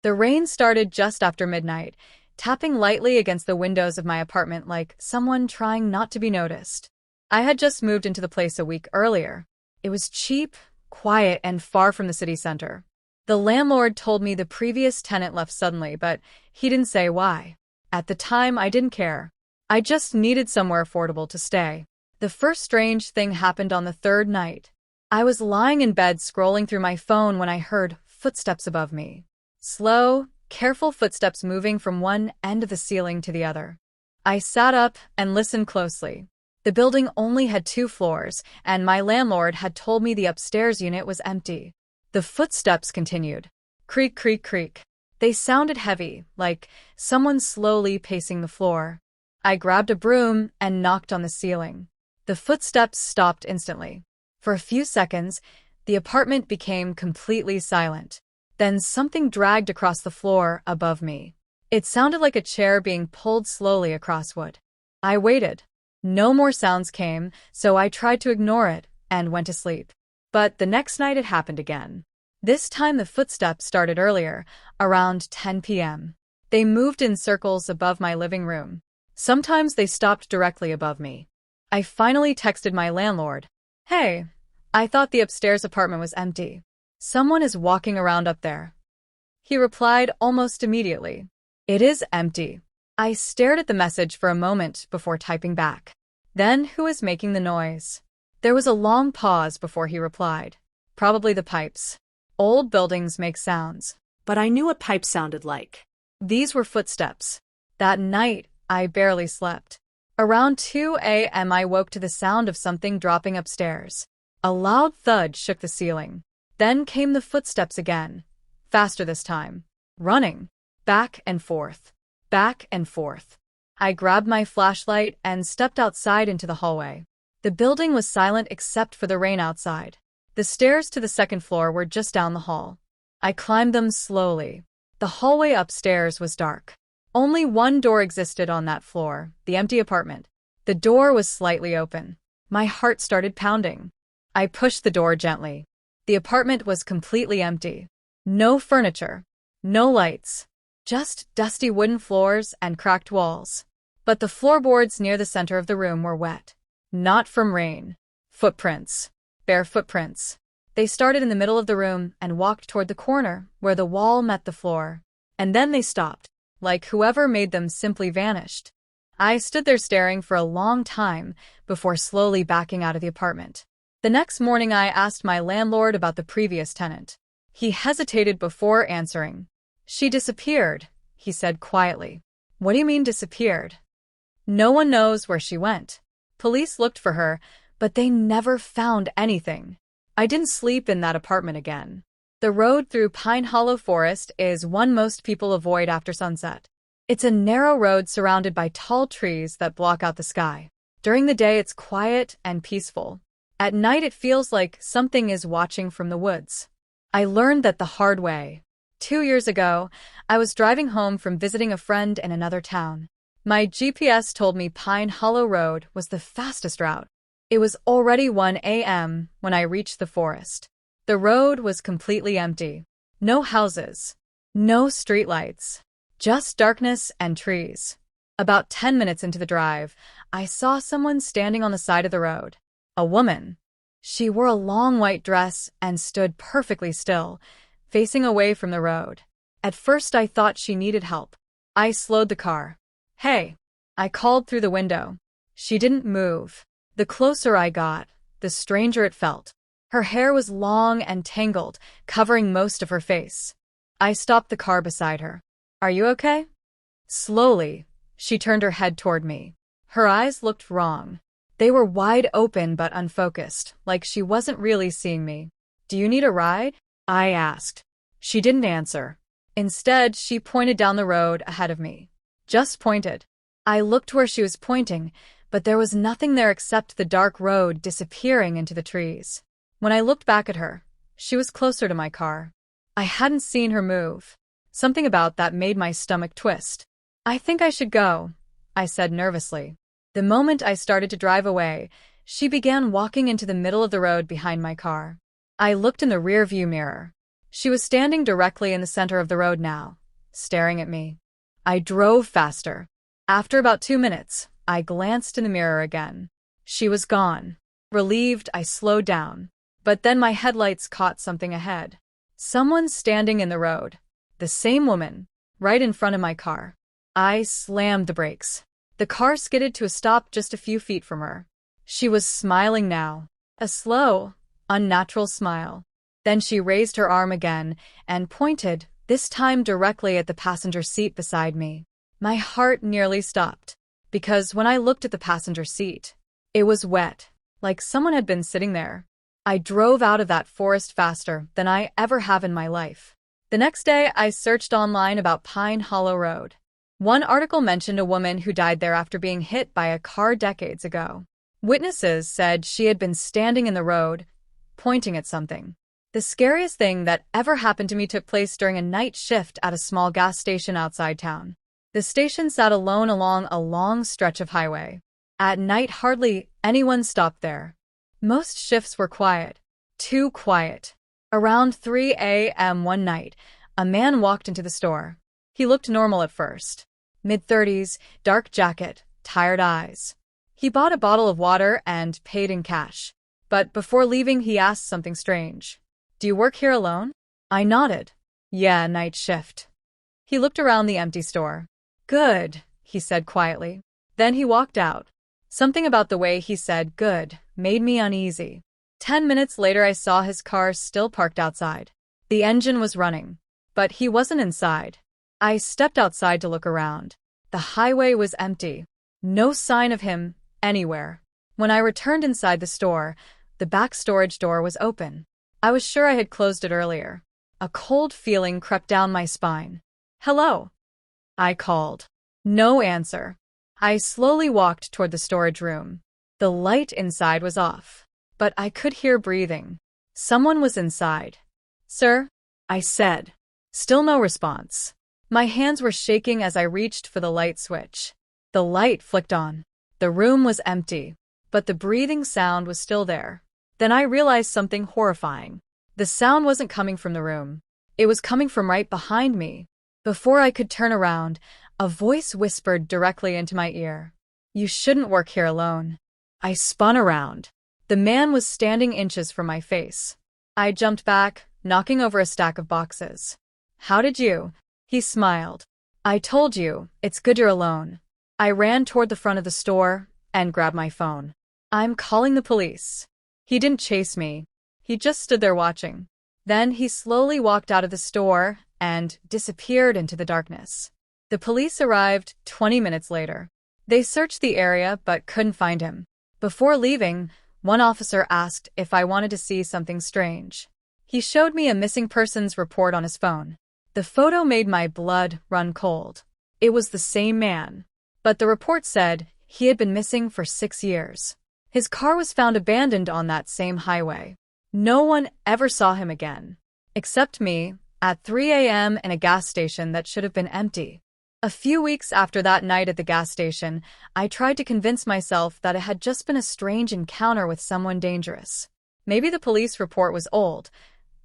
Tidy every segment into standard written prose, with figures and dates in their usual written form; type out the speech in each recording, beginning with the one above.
The rain started just after midnight, tapping lightly against the windows of my apartment like someone trying not to be noticed. I had just moved into the place a week earlier. It was cheap, quiet, and far from the city center. The landlord told me the previous tenant left suddenly, but he didn't say why. At the time, I didn't care. I just needed somewhere affordable to stay. The first strange thing happened on the third night. I was lying in bed scrolling through my phone when I heard footsteps above me. Slow, careful footsteps moving from one end of the ceiling to the other. I sat up and listened closely. The building only had 2 floors, and my landlord had told me the upstairs unit was empty. The footsteps continued. Creak, creak, creak. They sounded heavy, like someone slowly pacing the floor. I grabbed a broom and knocked on the ceiling. The footsteps stopped instantly. For a few seconds, the apartment became completely silent. Then something dragged across the floor above me. It sounded like a chair being pulled slowly across wood. I waited. No more sounds came, so I tried to ignore it and went to sleep. But the next night it happened again. This time the footsteps started earlier, around 10 p.m. They moved in circles above my living room. Sometimes they stopped directly above me. I finally texted my landlord. Hey, I thought the upstairs apartment was empty. Someone is walking around up there. He replied almost immediately. It is empty. I stared at the message for a moment before typing back. Then, who is making the noise? There was a long pause before he replied. Probably the pipes. Old buildings make sounds. But I knew what pipes sounded like. These were footsteps. That night, I barely slept. Around 2 a.m. I woke to the sound of something dropping upstairs. A loud thud shook the ceiling. Then came the footsteps again. Faster this time. Running. Back and forth. Back and forth. I grabbed my flashlight and stepped outside into the hallway. The building was silent except for the rain outside. The stairs to the second floor were just down the hall. I climbed them slowly. The hallway upstairs was dark. Only one door existed on that floor, the empty apartment. The door was slightly open. My heart started pounding. I pushed the door gently. The apartment was completely empty. No furniture. No lights. Just dusty wooden floors and cracked walls. But the floorboards near the center of the room were wet. Not from rain. Footprints. Bare footprints. They started in the middle of the room and walked toward the corner where the wall met the floor. And then they stopped, like whoever made them simply vanished. I stood there staring for a long time before slowly backing out of the apartment. The next morning I asked my landlord about the previous tenant. He hesitated before answering. She disappeared, he said quietly. What do you mean disappeared? No one knows where she went. Police looked for her, but they never found anything. I didn't sleep in that apartment again. The road through Pine Hollow Forest is one most people avoid after sunset. It's a narrow road surrounded by tall trees that block out the sky. During the day it's quiet and peaceful. At night it feels like something is watching from the woods. I learned that the hard way. 2 years ago, I was driving home from visiting a friend in another town. My GPS told me Pine Hollow Road was the fastest route. It was already 1 a.m. when I reached the forest. The road was completely empty. No houses. No streetlights. Just darkness and trees. About 10 minutes into the drive, I saw someone standing on the side of the road. A woman. She wore a long white dress and stood perfectly still, facing away from the road. At first I thought she needed help. I slowed the car. Hey! I called through the window. She didn't move. The closer I got, the stranger it felt. Her hair was long and tangled, covering most of her face. I stopped the car beside her. Are you okay? Slowly, she turned her head toward me. Her eyes looked wrong. They were wide open but unfocused, like she wasn't really seeing me. Do you need a ride? I asked. She didn't answer. Instead, she pointed down the road ahead of me. Just pointed. I looked where she was pointing, but there was nothing there except the dark road disappearing into the trees. When I looked back at her, she was closer to my car. I hadn't seen her move. Something about that made my stomach twist. I think I should go, I said nervously. The moment I started to drive away, she began walking into the middle of the road behind my car. I looked in the rearview mirror. She was standing directly in the center of the road now, staring at me. I drove faster. After about 2 minutes, I glanced in the mirror again. She was gone. Relieved, I slowed down. But then my headlights caught something ahead. Someone standing in the road. The same woman, right in front of my car. I slammed the brakes. The car skidded to a stop just a few feet from her. She was smiling now. A slow, unnatural smile. Then she raised her arm again and pointed, this time directly at the passenger seat beside me. My heart nearly stopped, because when I looked at the passenger seat, it was wet, like someone had been sitting there. I drove out of that forest faster than I ever have in my life. The next day, I searched online about Pine Hollow Road. One article mentioned a woman who died there after being hit by a car decades ago. Witnesses said she had been standing in the road, pointing at something. The scariest thing that ever happened to me took place during a night shift at a small gas station outside town. The station sat alone along a long stretch of highway. At night, hardly anyone stopped there. Most shifts were quiet. Too quiet. Around 3 a.m. one night, a man walked into the store. He looked normal at first. Mid-30s, dark jacket, tired eyes. He bought a bottle of water and paid in cash. But before leaving, he asked something strange. "Do you work here alone?" I nodded. "Yeah, night shift." He looked around the empty store. "Good," he said quietly. Then he walked out. Something about the way he said "good" made me uneasy. 10 minutes later, I saw his car still parked outside. The engine was running, but he wasn't inside. I stepped outside to look around. The highway was empty. No sign of him anywhere. When I returned inside the store, the back storage door was open. I was sure I had closed it earlier. A cold feeling crept down my spine. "Hello?" I called. No answer. I slowly walked toward the storage room. The light inside was off, but I could hear breathing. Someone was inside. "Sir?" I said. Still no response. My hands were shaking as I reached for the light switch. The light flicked on. The room was empty, but the breathing sound was still there. Then I realized something horrifying. The sound wasn't coming from the room. It was coming from right behind me. Before I could turn around, a voice whispered directly into my ear. "You shouldn't work here alone." I spun around. The man was standing inches from my face. I jumped back, knocking over a stack of boxes. "How did you?" He smiled. "I told you, it's good you're alone." I ran toward the front of the store and grabbed my phone. "I'm calling the police." He didn't chase me. He just stood there watching. Then he slowly walked out of the store and disappeared into the darkness. The police arrived 20 minutes later. They searched the area but couldn't find him. Before leaving, one officer asked if I wanted to see something strange. He showed me a missing persons report on his phone. The photo made my blood run cold. It was the same man. But the report said he had been missing for 6 years. His car was found abandoned on that same highway. No one ever saw him again. Except me, at 3 a.m. in a gas station that should have been empty. A few weeks after that night at the gas station, I tried to convince myself that it had just been a strange encounter with someone dangerous. Maybe the police report was old.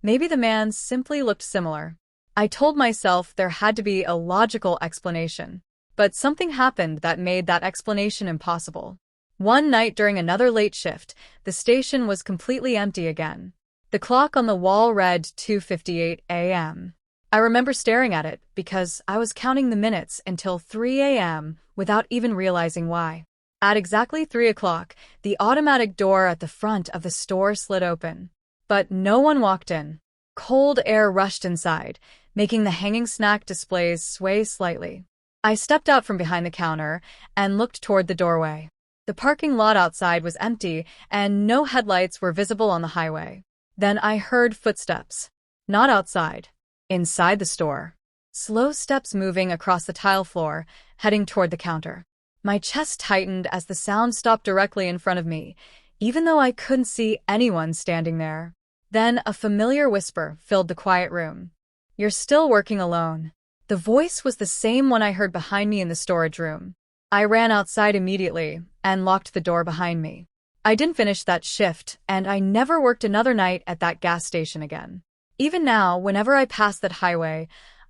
Maybe the man simply looked similar. I told myself there had to be a logical explanation. But something happened that made that explanation impossible. One night during another late shift, the station was completely empty again. The clock on the wall read 2:58 a.m. I remember staring at it because I was counting the minutes until 3 a.m. without even realizing why. At exactly 3 o'clock, the automatic door at the front of the store slid open. But no one walked in. Cold air rushed inside, making the hanging snack displays sway slightly. I stepped out from behind the counter and looked toward the doorway. The parking lot outside was empty and no headlights were visible on the highway. Then I heard footsteps. Not outside. Inside the store. Slow steps moving across the tile floor, heading toward the counter. My chest tightened as the sound stopped directly in front of me, even though I couldn't see anyone standing there. Then a familiar whisper filled the quiet room. "You're still working alone." The voice was the same one I heard behind me in the storage room. I ran outside immediately and locked the door behind me. I didn't finish that shift, and I never worked another night at that gas station again. Even now, whenever I pass that highway,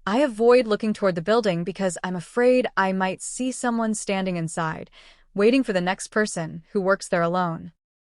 I avoid looking toward the building because I'm afraid I might see someone standing inside, waiting for the next person who works there alone.